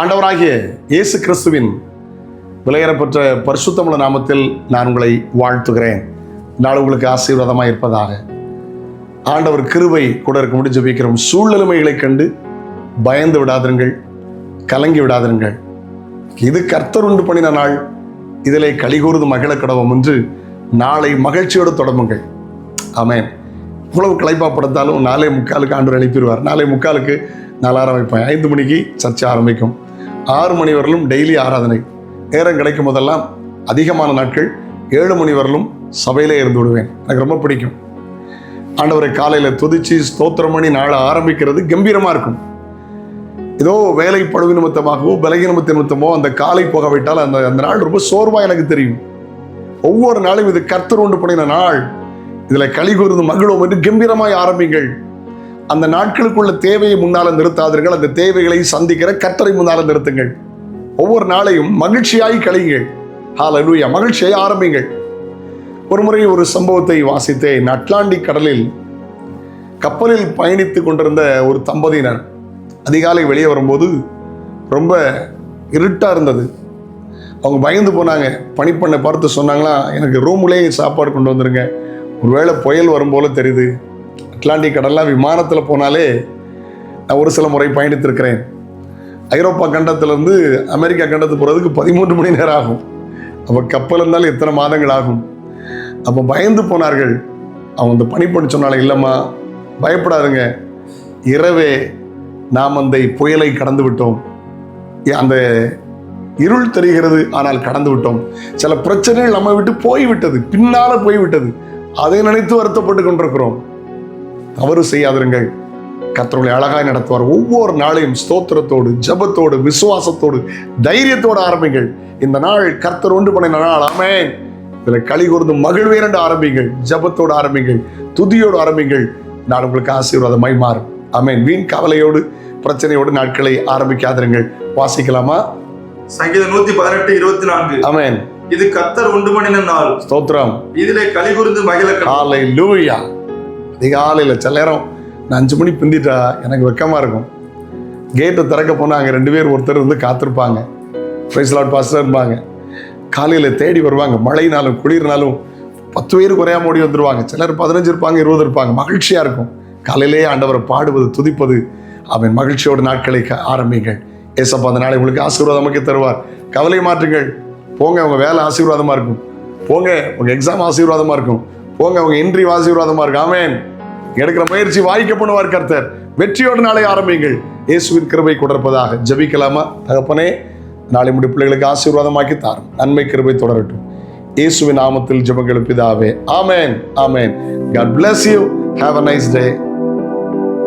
ஆண்டவராகிய இயேசு கிறிஸ்துவின் விலையேறப்பெற்ற பரிசுத்தமுள்ள நாமத்தில் நான் உங்களை வாழ்த்துகிறேன். நாள் உங்களுக்கு ஆசீர்வாதமாக இருப்பதாக. ஆண்டவர் கிருபை கூட இருக்க முடிஞ்சு ஜெபிக்கிறோம். சூழ்நிலைமைகளை கண்டு பயந்து விடாதிருங்கள், கலங்கி விடாதிருங்கள். இது கர்த்தர் உண்டு பண்ணின நாள், இதிலே கலிகூர்ந்து மகிழ கடவோம் என்று நாளை மகிழ்ச்சியோடு தொடங்குங்கள். ஆமென். இவ்வளவு களைப்பாப்படுத்தாலும் 4:45 ஆண்டவர் எழுப்பிடுவார். 4:45 நான் ஆரம்பிப்பேன். 5 மணிக்கு சர்ச்சை ஆரம்பிக்கும். 6 மணி வரலும் டெய்லி ஆராதனை. நேரம் கிடைக்கும் போதெல்லாம் அதிகமான நாட்கள் 7 மணி வரலும் சபையிலே இருந்து விடுவேன். எனக்கு ரொம்ப பிடிக்கும். ஆண்டவரை காலையில் துதிச்சு ஸ்தோத்திரம் பண்ணி நாளை ஆரம்பிக்கிறது கம்பீரமாக இருக்கும். ஏதோ வேலை பழுவு நிமித்தமாகவோ பலகீன நிமித்தமோ அந்த காலை போகவிட்டால் அந்த நாள் ரொம்ப சோர்வாக எனக்கு தெரியும். ஒவ்வொரு நாளும் இது கர்த்தர் உண்டு பண்ணின நாள், இதில் களி கூர்ந்து மகிழ்வோம் என்று கம்பீரமாய் ஆரம்பிங்கள். அந்த நாட்களுக்குள்ள தேவையை முன்னால நிறுத்தாதீர்கள். அந்த தேவைகளை சந்திக்கிற கர்த்தரை முன்னால நிறுத்துங்கள். ஒவ்வொரு நாளையும் மகிழ்ச்சியாய் கழியுங்கள். ஹல்லேலூயா, மகிழ்ச்சியை ஆரம்பிங்கள். ஒரு முறை ஒரு சம்பவத்தை வாசித்தேன். அட்லாண்டிக் கடலில் கப்பலில் பயணித்து கொண்டிருந்த ஒரு தம்பதியினர் அதிகாலை வெளியே வரும்போது ரொம்ப இருட்டாக இருந்தது. அவங்க பயந்து போனாங்க. பணிப்பெண்ணை பார்த்து சொன்னாங்களா, எனக்கு ரூம்லேயே சாப்பாடு கொண்டு வந்துருங்க, ஒருவேளை புயல் வரும் போல தெரியுது. அட்லாண்டிக் கடல்லாம் விமானத்தில் போனாலே நான் ஒரு சில முறை பயணித்திருக்கிறேன். ஐரோப்பா கண்டத்திலேருந்து அமெரிக்கா கண்டத்துக்கு போகிறதுக்கு 13 மணி நேரம் ஆகும். அப்போ கப்பல் இருந்தாலும் எத்தனை மாதங்கள் ஆகும். அப்போ பயந்து போனார்கள். அவங்க அந்த பணிப்பெண் சொன்னாலே, இல்லைம்மா பயப்படாதுங்க, இரவே நாம் அந்த புயலை கடந்து விட்டோம். அந்த இருள் தெரிகிறது, ஆனால் கடந்து விட்டோம். சில பிரச்சனைகள் நம்ம விட்டு போய்விட்டது, பின்னால போய்விட்டது. அதை நினைத்து வருத்தப்பட்டு கொண்டிருக்கிறோம். தவறு செய்யாதிருங்கள். கர்த்தரை அழகாய் நடத்துவார். ஒவ்வொரு நாளையும் ஸ்தோத்திரத்தோடு, ஜெபத்தோடு, விசுவாசத்தோடு, தைரியத்தோடு ஆரம்பிங்கள். இந்த நாள் கர்த்தர் உண்டு பண்ணின நாள். ஆமென். இதில் களி கூர்ந்து மகிழ்வேன் என்று ஆரம்பிங்கள். ஜெபத்தோடு ஆரம்பிங்கள், துதியோடு ஆரம்பிங்கள். நான் உங்களுக்கு ஆசீர்வாதமாய் மாறும். ஆமென். வீண் கவலையோடு, பிரச்சனையோடு நாட்களை ஆரம்பிக்காதிருங்கள். வாசிக்கலாமா? சங்கீதம் 118:24. ஆமென். இது கர்த்தர் உண்டு பண்ணின நாள், ஸ்தோத்திரம். இதிலே களி கூர்ந்து மகிழ கடவோம். ஹல்லேலூயா. அதிகாலையில் சில நேரம் நான் 5 மணி பிந்திட்டா எனக்கு வெக்கமாக இருக்கும். கேட்டை திறக்க போனால் அங்கே 2 பேர் ஒருத்தர் வந்து காத்திருப்பாங்க. பிரைஸ் லார்ட் பாஸ்டர் இருப்பாங்க. காலையில் தேடி வருவாங்க. மழைனாலும் குளிர்னாலும் 10 பேர் குறையாம ஓடி வந்துடுவாங்க. சிலர் 15 இருப்பாங்க, 20 இருப்பாங்க. மகிழ்ச்சியாக இருக்கும். காலையிலேயே ஆண்டவரை பாடுவது, துதிப்பது. அவன் மகிழ்ச்சியோட நாட்களை ஆரம்பிங்கள். ஏசப்பா அந்த நாளை உங்களுக்கு ஆசீர்வாதமாக்கி தருவார். கவலை மாற்றுங்கள். போங்க, உங்கள் வேலை ஆசீர்வாதமாக இருக்கும். போங்க, உங்கள் எக்ஸாம் ஆசீர்வாதமாக இருக்கும். போங்க, உங்கள் இன்டர்வியூ ஆசீர்வாதமாக இருக்கும். ஆமென். எடுக்கிற முயற்சி வாய்க்க பண்ணுவார் கர்த்தர். வெற்றியோடு நாளை ஆரம்பிங்கள். இயேசுவின் கிருபை கொடுப்பதாக. ஜெபிக்கலாமா? தகப்பனே, நாளை முடி பிள்ளைகளுக்கு ஆசீர்வாதமாக்கி தாரும். நன்மை கிருபை தொடரட்டும். இயேசுவின் நாமத்தில் ஜெபங்கள் பிதாவே. ஆமென். ஆமென். God bless you. Have a nice day.